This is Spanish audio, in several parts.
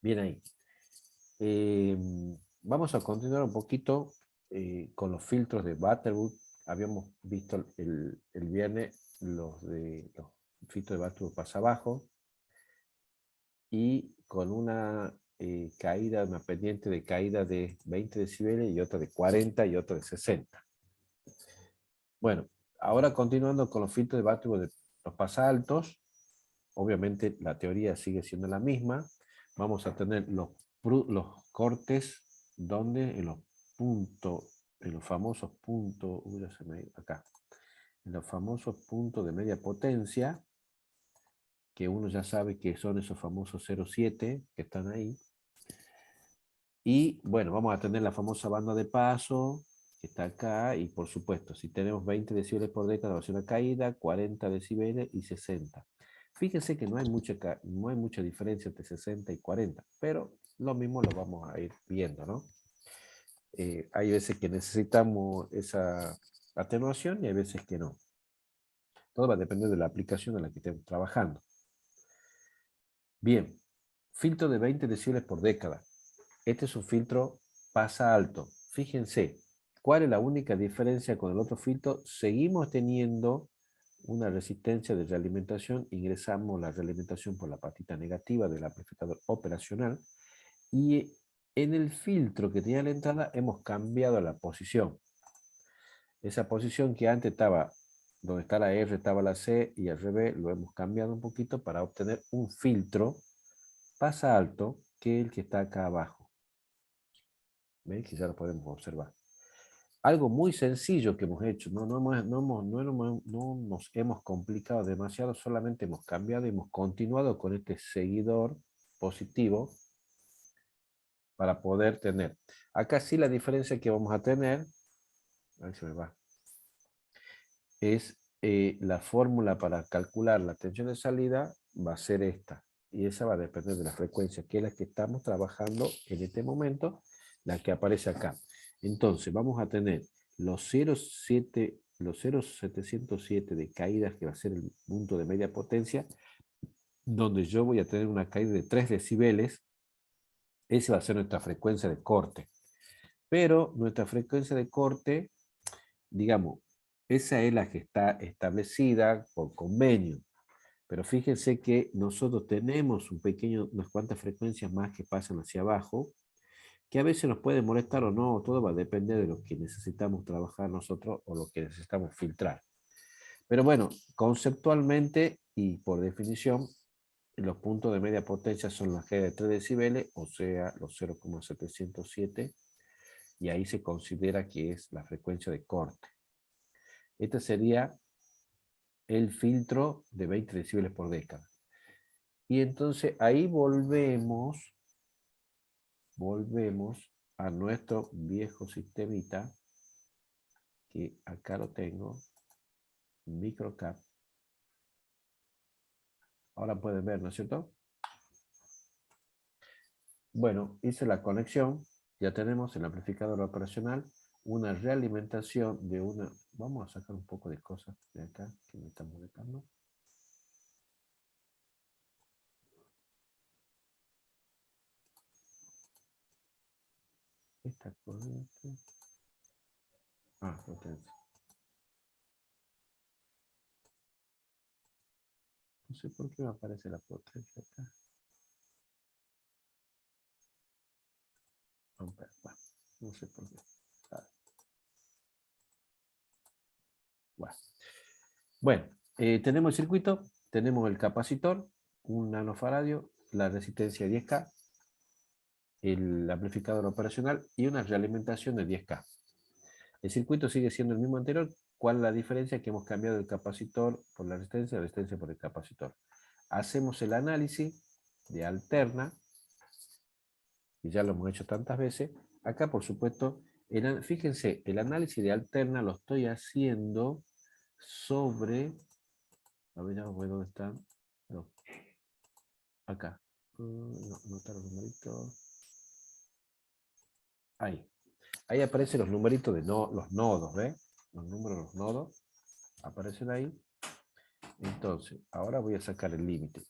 Bien ahí. Eh, Vamos a continuar un poquito con los filtros de Butterwood. Habíamos visto el viernes los filtros de Butterwood pasa abajo y con una caída, una pendiente de caída de 20 decibeles y otra de 40 y otra de 60. Bueno, ahora continuando con los filtros de Butterwood de los pasa altos, obviamente la teoría sigue siendo la misma. Vamos a tener los cortes donde en los puntos, en los famosos puntos, acá, en los famosos puntos de media potencia, que uno ya sabe que son esos famosos 0,7 que están ahí. Y bueno, vamos a tener la famosa banda de paso, que está acá, y por supuesto, si tenemos 20 decibeles por década, va a ser una caída, 40 decibeles y 60. Fíjense que no hay mucha diferencia entre 60 y 40, pero lo mismo lo vamos a ir viendo, ¿no? Hay veces que necesitamos esa atenuación y hay veces que no. Todo va a depender de la aplicación en la que estemos trabajando. Bien, filtro de 20 decibeles por década. Este es un filtro pasa alto. Fíjense, ¿cuál es la única diferencia con el otro filtro? Seguimos teniendo una resistencia de realimentación, ingresamos la realimentación por la patita negativa del amplificador operacional y en el filtro que tenía la entrada hemos cambiado la posición. Esa posición que antes estaba, donde está la R estaba la C y al revés, lo hemos cambiado un poquito para obtener un filtro pasa alto que el que está acá abajo. ¿Ven? Que ya lo podemos observar. Algo muy sencillo que hemos hecho, no nos hemos complicado demasiado, solamente hemos cambiado y hemos continuado con este seguidor positivo para poder tener. Acá sí la diferencia que vamos a tener, a ver si me va, es la fórmula para calcular la tensión de salida va a ser esta. Y esa va a depender de la frecuencia, que es la que estamos trabajando en este momento, la que aparece acá. Entonces vamos a tener los 0,707 de caídas, que va a ser el punto de media potencia, donde yo voy a tener una caída de 3 decibeles. Esa va a ser nuestra frecuencia de corte. Pero nuestra frecuencia de corte, digamos, esa es la que está establecida por convenio. Pero fíjense que nosotros tenemos unas cuantas frecuencias más que pasan hacia abajo, que a veces nos puede molestar o no, todo va a depender de lo que necesitamos trabajar nosotros o lo que necesitamos filtrar. Pero bueno, conceptualmente y por definición, los puntos de media potencia son las caídas de 3 decibeles, o sea, los 0,707, y ahí se considera que es la frecuencia de corte. Este sería el filtro de 20 decibeles por década. Y entonces ahí volvemos a nuestro viejo sistemita, que acá lo tengo, microcap. Ahora pueden ver, ¿no es cierto? Bueno, hice la conexión, ya tenemos el amplificador operacional, una realimentación de una... Vamos a sacar un poco de cosas de acá que me están molestando. Esta corriente... Ah, potencia. No sé por qué me aparece la potencia acá. Bueno, no sé por qué. Bueno, tenemos el circuito, tenemos el capacitor, un nanofaradio, la resistencia 10K, el amplificador operacional y una realimentación de 10K. El circuito sigue siendo el mismo anterior. ¿Cuál es la diferencia? Que hemos cambiado el capacitor por la resistencia por el capacitor. Hacemos el análisis de alterna, y ya lo hemos hecho tantas veces. Acá, por supuesto, fíjense, el análisis de alterna lo estoy haciendo sobre... A ver, ya voy dónde están. No, acá. No están los numeritos. Ahí. Ahí aparecen los numeritos de los nodos, ¿ves? Los números de los nodos aparecen ahí. Entonces, ahora voy a sacar el límite.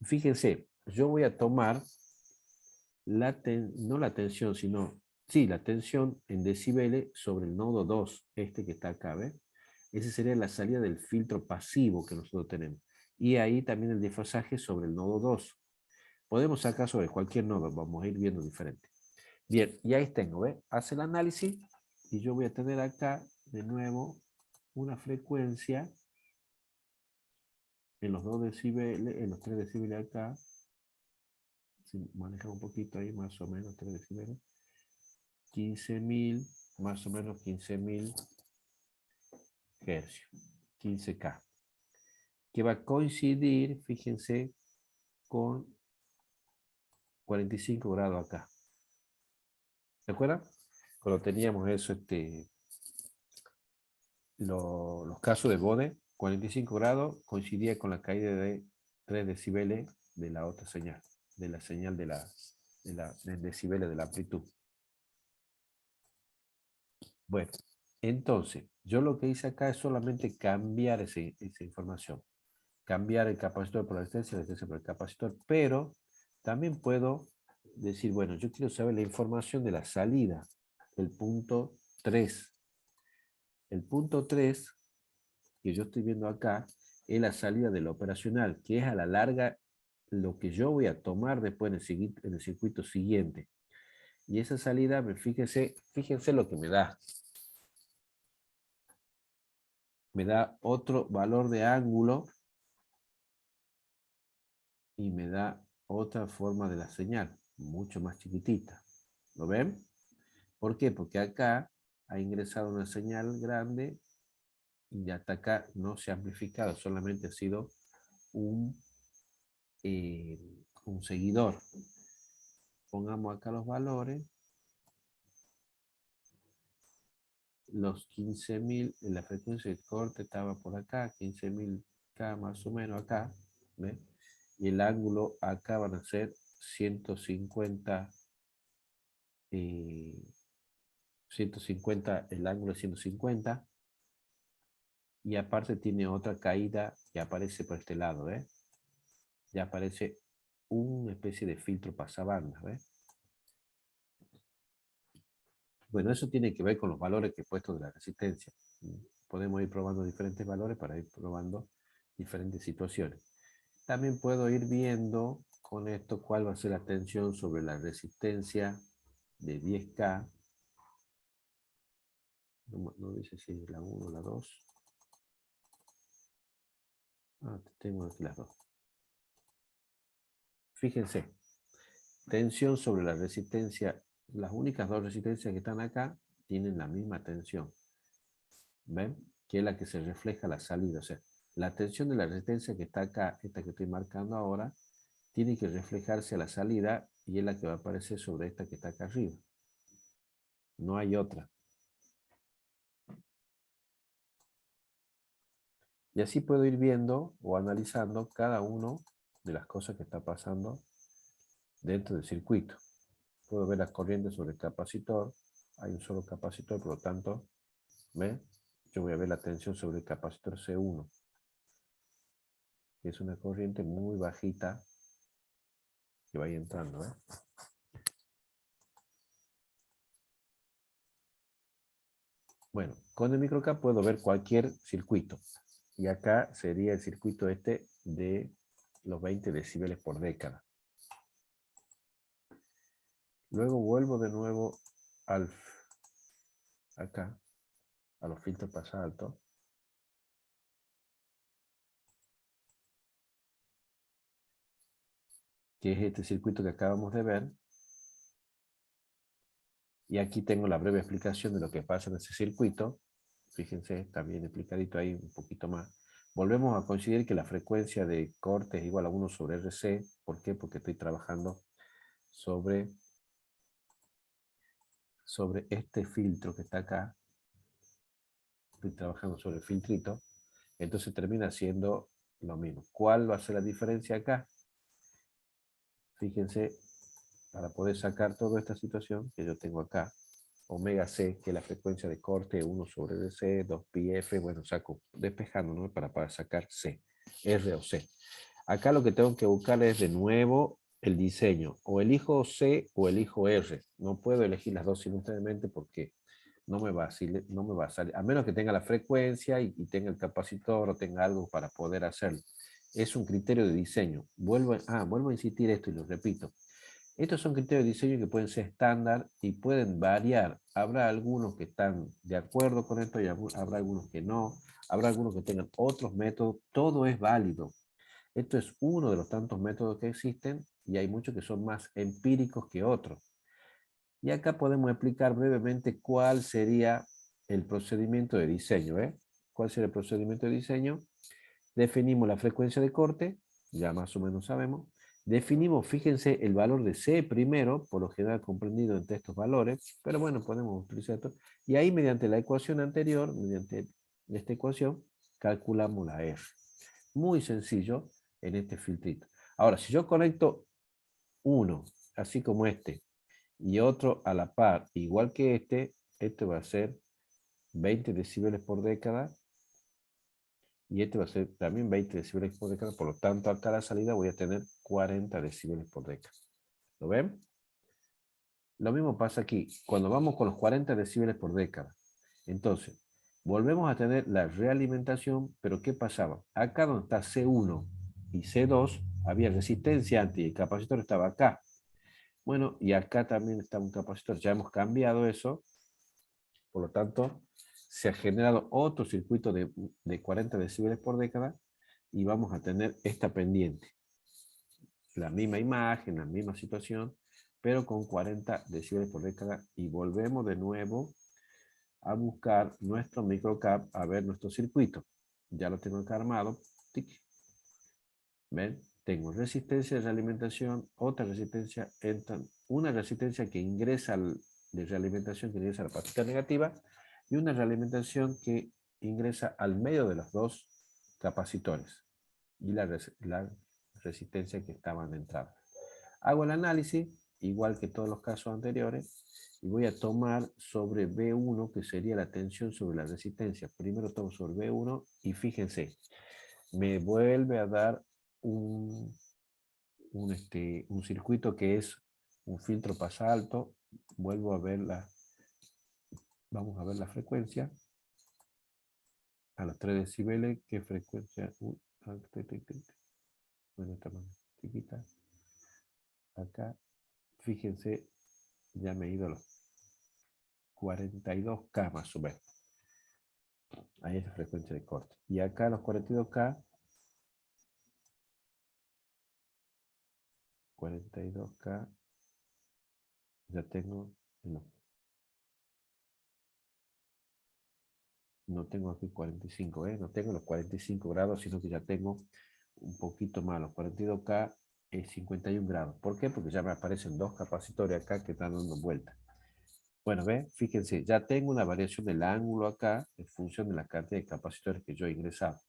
Fíjense, yo voy a tomar no la tensión, sino, sí, la tensión en decibeles sobre el nodo 2, este que está acá, ¿ves? Esa sería la salida del filtro pasivo que nosotros tenemos. Y ahí también el desfasaje sobre el nodo 2. Podemos sacar sobre cualquier nodo, vamos a ir viendo diferente. Bien, y ahí tengo, ¿ves? Hace el análisis y yo voy a tener acá de nuevo una frecuencia en los 2 decibeles, en los 3 decibeles acá, si manejamos un poquito ahí, más o menos 3 decibeles, 15.000, más o menos 15.000 hercios, 15K, que va a coincidir, fíjense, con 45 grados acá. ¿Se acuerdan? Cuando teníamos eso, los casos de Bode, 45 grados coincidía con la caída de 3 decibeles de la otra señal, de la señal del decibeles de la amplitud. Bueno, entonces, yo lo que hice acá es solamente cambiar esa información. Cambiar el capacitor por la resistencia por el capacitor, pero también puedo decir, bueno, yo quiero saber la información de la salida, el punto 3. El punto 3, que yo estoy viendo acá, es la salida del operacional, que es a la larga lo que yo voy a tomar después en el circuito siguiente. Y esa salida, fíjense lo que me da. Me da otro valor de ángulo y me da otra forma de la señal, mucho más chiquitita. ¿Lo ven? ¿Por qué? Porque acá ha ingresado una señal grande y hasta acá no se ha amplificado, solamente ha sido un seguidor. Pongamos acá los valores. Los 15.000, la frecuencia de corte estaba por acá, 15.000K más o menos acá, ¿ves? Y el ángulo acá van a ser 150, 150, el ángulo es 150, y aparte tiene otra caída que aparece por este lado, ¿ves? Ya aparece una especie de filtro pasabandas, ¿ves? Bueno, eso tiene que ver con los valores que he puesto de la resistencia. Podemos ir probando diferentes valores para ir probando diferentes situaciones. También puedo ir viendo con esto cuál va a ser la tensión sobre la resistencia de 10K. No dice si es la 1 o la 2. Ah, tengo aquí las dos. Fíjense, tensión sobre la resistencia. Las únicas dos resistencias que están acá tienen la misma tensión. ¿Ven? Que es la que se refleja la salida. O sea, la tensión de la resistencia que está acá, esta que estoy marcando ahora, tiene que reflejarse a la salida y es la que va a aparecer sobre esta que está acá arriba. No hay otra. Y así puedo ir viendo o analizando cada una de las cosas que está pasando dentro del circuito. Puedo ver las corrientes sobre el capacitor. Hay un solo capacitor, por lo tanto, ¿ve? Yo voy a ver la tensión sobre el capacitor C1, que es una corriente muy bajita que va entrando, ¿eh? Bueno, con el microcap puedo ver cualquier circuito. Y acá sería el circuito este de los 20 decibeles por década. Luego vuelvo de nuevo acá, a los filtros pasaltos. Que es este circuito que acabamos de ver. Y aquí tengo la breve explicación de lo que pasa en ese circuito. Fíjense, está bien explicadito ahí un poquito más. Volvemos a considerar que la frecuencia de corte es igual a 1 sobre RC. ¿Por qué? Porque estoy trabajando sobre este filtro que está acá. Estoy trabajando sobre el filtrito. Entonces termina siendo lo mismo. ¿Cuál va a ser la diferencia acá? Fíjense, para poder sacar toda esta situación que yo tengo acá, omega C, que es la frecuencia de corte, 1 sobre DC, 2 pi F, bueno, saco despejando, ¿no? Para sacar C, R o C. Acá lo que tengo que buscar es de nuevo el diseño. O elijo C o elijo R. No puedo elegir las dos simultáneamente porque no me va a salir. A menos que tenga la frecuencia y tenga el capacitor o tenga algo para poder hacerlo. Es un criterio de diseño. Vuelvo a insistir esto y lo repito. Estos son criterios de diseño que pueden ser estándar y pueden variar. Habrá algunos que están de acuerdo con esto y habrá algunos que no. Habrá algunos que tengan otros métodos. Todo es válido. Esto es uno de los tantos métodos que existen y hay muchos que son más empíricos que otros. Y acá podemos explicar brevemente cuál sería el procedimiento de diseño. ¿Cuál sería el procedimiento de diseño? Definimos la frecuencia de corte, ya más o menos sabemos. Definimos, fíjense, el valor de C primero, por lo general comprendido entre estos valores, pero bueno, podemos utilizar esto. Y ahí mediante la ecuación anterior, mediante esta ecuación, calculamos la R. Muy sencillo en este filtrito. Ahora, si yo conecto uno, así como este, y otro a la par, igual que este va a ser 20 decibeles por década, y este va a ser también 20 decibeles por década, por lo tanto a cada salida voy a tener 40 decibeles por década. ¿Lo ven? Lo mismo pasa aquí, cuando vamos con los 40 decibeles por década. Entonces, volvemos a tener la realimentación, pero ¿qué pasaba? Acá donde está C1 y C2, había resistencia antes y el capacitor estaba acá. Bueno, y acá también está un capacitor, ya hemos cambiado eso, por lo tanto, se ha generado otro circuito de 40 decibeles por década y vamos a tener esta pendiente. La misma imagen, la misma situación, pero con 40 decibeles por década y volvemos de nuevo a buscar nuestro microcap, a ver nuestro circuito. Ya lo tengo acá armado. Tic. ¿Ven? Tengo resistencia de realimentación, otra resistencia, una resistencia que ingresa de realimentación que ingresa a la patita negativa y una realimentación que ingresa al medio de los dos capacitores y la resistencia que estaba en entrada. Hago el análisis, igual que todos los casos anteriores, y voy a tomar sobre B1, que sería la tensión sobre la resistencia. Primero tomo sobre B1 y fíjense, me vuelve a dar un circuito que es un filtro pasa alto. Vuelvo a ver vamos a ver la frecuencia. A los 3 decibeles, ¿qué frecuencia? Bueno, esta más chiquita. Acá, fíjense, ya me he ido a los 42K más o menos. Ahí es la frecuencia de corte. Y acá a los 42K, 42K, ya tengo, no tengo aquí 45, no tengo los 45 grados, sino que ya tengo un poquito más, los 42K es 51 grados. ¿Por qué? Porque ya me aparecen dos capacitores acá que están dando vuelta. Bueno, ve, fíjense, ya tengo una variación del ángulo acá en función de la cantidad de capacitores que yo he ingresado.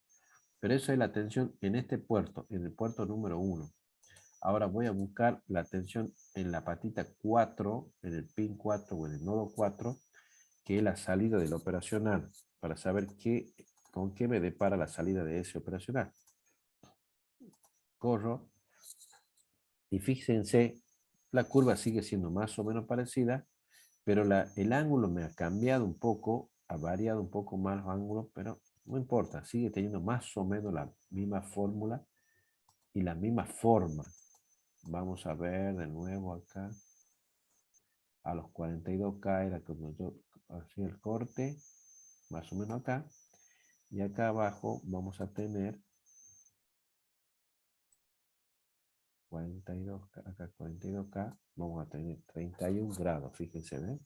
Pero eso es la tensión en este puerto, en el puerto número 1. Ahora voy a buscar la tensión en la patita 4, en el pin 4 o en el nodo 4, que es la salida del operacional, para saber con qué me depara la salida de ese operacional. Corro y fíjense, la curva sigue siendo más o menos parecida, pero el ángulo me ha cambiado un poco, ha variado un poco más los ángulos, pero no importa, sigue teniendo más o menos la misma fórmula y la misma forma. Vamos a ver de nuevo acá. A los 42K era cuando yo hacía el corte, más o menos acá. Y acá abajo vamos a tener 42K, acá 42K, vamos a tener 31 grados, fíjense, ¿ven?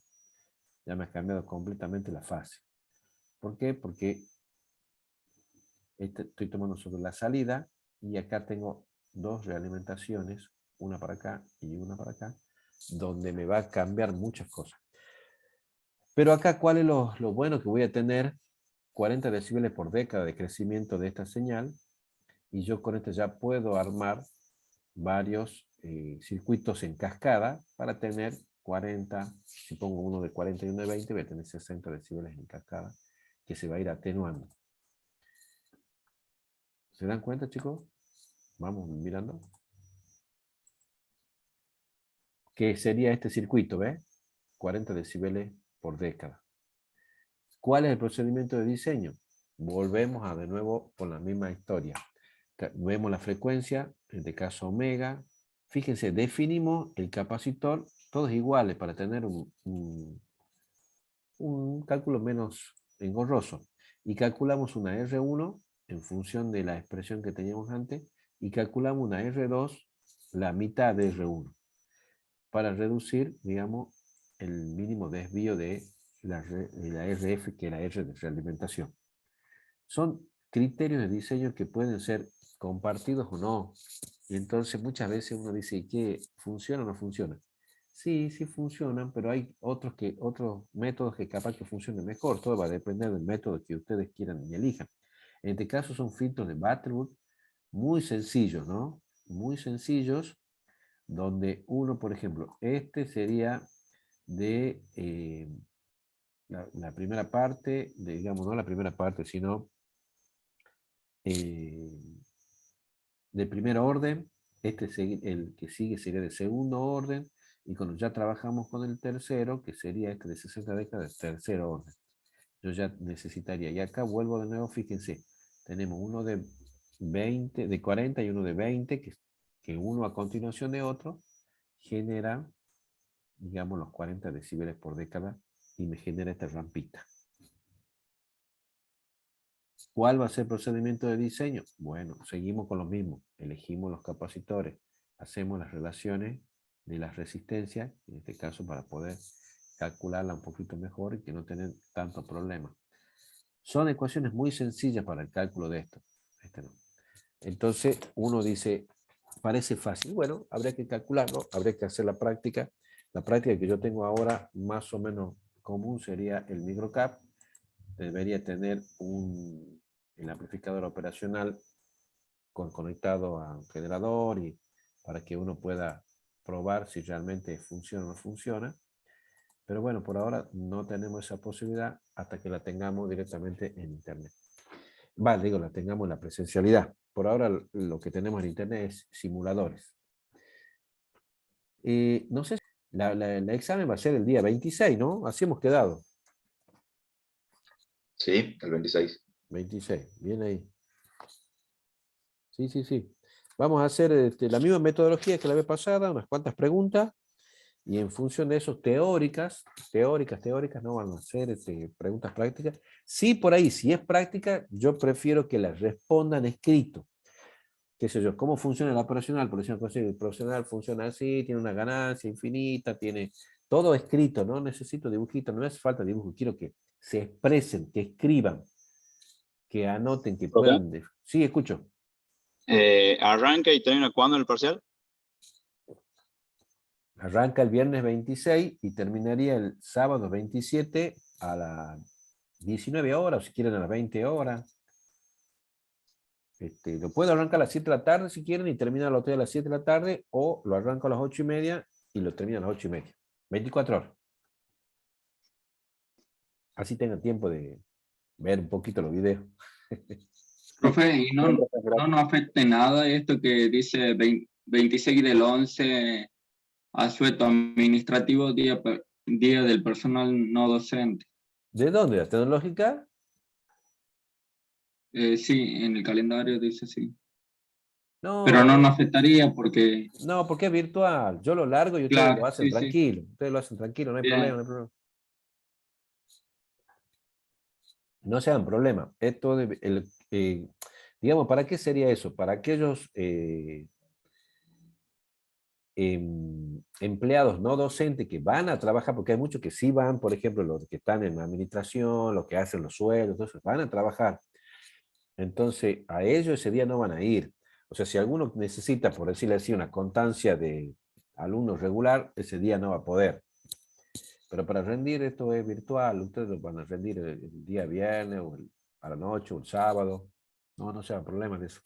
Ya me ha cambiado completamente la fase. ¿Por qué? Porque estoy tomando sobre la salida y acá tengo dos realimentaciones, una para acá y una para acá, donde me va a cambiar muchas cosas. Pero acá, ¿cuál es lo bueno que voy a tener? 40 decibeles por década de crecimiento de esta señal y yo con esto ya puedo armar varios circuitos en cascada para tener 40, si pongo uno de 40 y uno de 20, voy a tener 60 decibeles en cascada que se va a ir atenuando. ¿Se dan cuenta, chicos? Vamos mirando. que sería este circuito, ¿ves? 40 decibeles por década. ¿Cuál es el procedimiento de diseño? Volvemos a de nuevo con la misma historia. Vemos la frecuencia, en este caso omega. Fíjense, definimos el capacitor, todos iguales para tener un cálculo menos engorroso. Y calculamos una R1 en función de la expresión que teníamos antes y calculamos una R2, la mitad de R1, para reducir, digamos, el mínimo desvío de la RF, que es la R de realimentación. Son criterios de diseño que pueden ser compartidos o no. Y entonces muchas veces uno dice, ¿qué funciona o no funciona? Sí, sí funcionan, pero hay otros métodos que capaz que funcionen mejor. Todo va a depender del método que ustedes quieran y elijan. En este caso son filtros de Butterworth muy sencillos, ¿no? Muy sencillos, donde uno, por ejemplo, este sería de la primera parte, digamos, no la primera parte, sino de primer orden, el que sigue sería de segundo orden, y cuando ya trabajamos con el tercero, que sería este de 60 décadas, de tercer orden, yo ya necesitaría, y acá vuelvo de nuevo, fíjense, tenemos uno de 20, de 40 y uno de 20, que uno a continuación de otro genera, digamos, los 40 decibeles por década, y me genera esta rampita. ¿Cuál va a ser el procedimiento de diseño? Bueno, seguimos con lo mismo. Elegimos los capacitores, hacemos las relaciones de las resistencias, en este caso para poder calcularla un poquito mejor y que no tener tantos problemas. Son ecuaciones muy sencillas para el cálculo de esto. No. Entonces uno dice, parece fácil. Bueno, habría que calcularlo, habría que hacer la práctica. La práctica que yo tengo ahora, más o menos común, sería el microcap. Debería tener el amplificador operacional conectado a un generador y para que uno pueda probar si realmente funciona o no funciona. Pero bueno, por ahora no tenemos esa posibilidad hasta que la tengamos directamente en internet. Vale, digo, la tengamos en la presencialidad. Por ahora lo que tenemos en internet es simuladores. No sé, el examen va a ser el día 26, ¿no? Así hemos quedado. Sí, el 26. 26, bien ahí. Sí, sí, sí. Vamos a hacer la misma metodología que la vez pasada, unas cuantas preguntas, y en función de eso, teóricas, no van a ser preguntas prácticas. Sí, por ahí, si es práctica, yo prefiero que las respondan escrito. Qué sé yo, cómo funciona el operacional, por ejemplo, el profesional funciona así, tiene una ganancia infinita, tiene todo escrito, no necesito dibujitos, no hace falta dibujo, quiero que se expresen, que escriban, que anoten, que ¿Profe? puedan... Sí, escucho. ¿Arranca y termina cuándo el parcial? Arranca el viernes 26 y terminaría el sábado 27 a las 19 horas, o si quieren a las 20 horas. Lo puedo arrancar a las 7 de la tarde si quieren y termina el otro día a las 7 de la tarde, o lo arranco a las 8:30 y lo termino a las 8:30. 24 horas. Así tengan tiempo de ver un poquito los videos. Profe, ¿y no nos afecta en nada esto que dice 26 del 11 asueto administrativo, día del personal no docente? ¿De dónde? ¿La tecnológica? Sí, en el calendario dice sí. Pero no No, nos afectaría porque, no, porque es virtual. Yo lo largo y ustedes lo claro, hacen sí, sí, tranquilo. Ustedes lo hacen tranquilo, no hay problema, bien. no hay problema. No se hagan problema. Esto digamos, ¿para qué sería eso? Para aquellos empleados no docentes que van a trabajar, porque hay muchos que sí van, por ejemplo, los que están en administración, los que hacen los sueldos, entonces van a trabajar. Entonces, a ellos ese día no van a ir. O sea, si alguno necesita, por decirle así, una constancia de alumnos regular, ese día no va a poder. Pero para rendir esto es virtual, ustedes lo van a rendir el día viernes o a la noche o el sábado. No, no se hagan problemas de eso.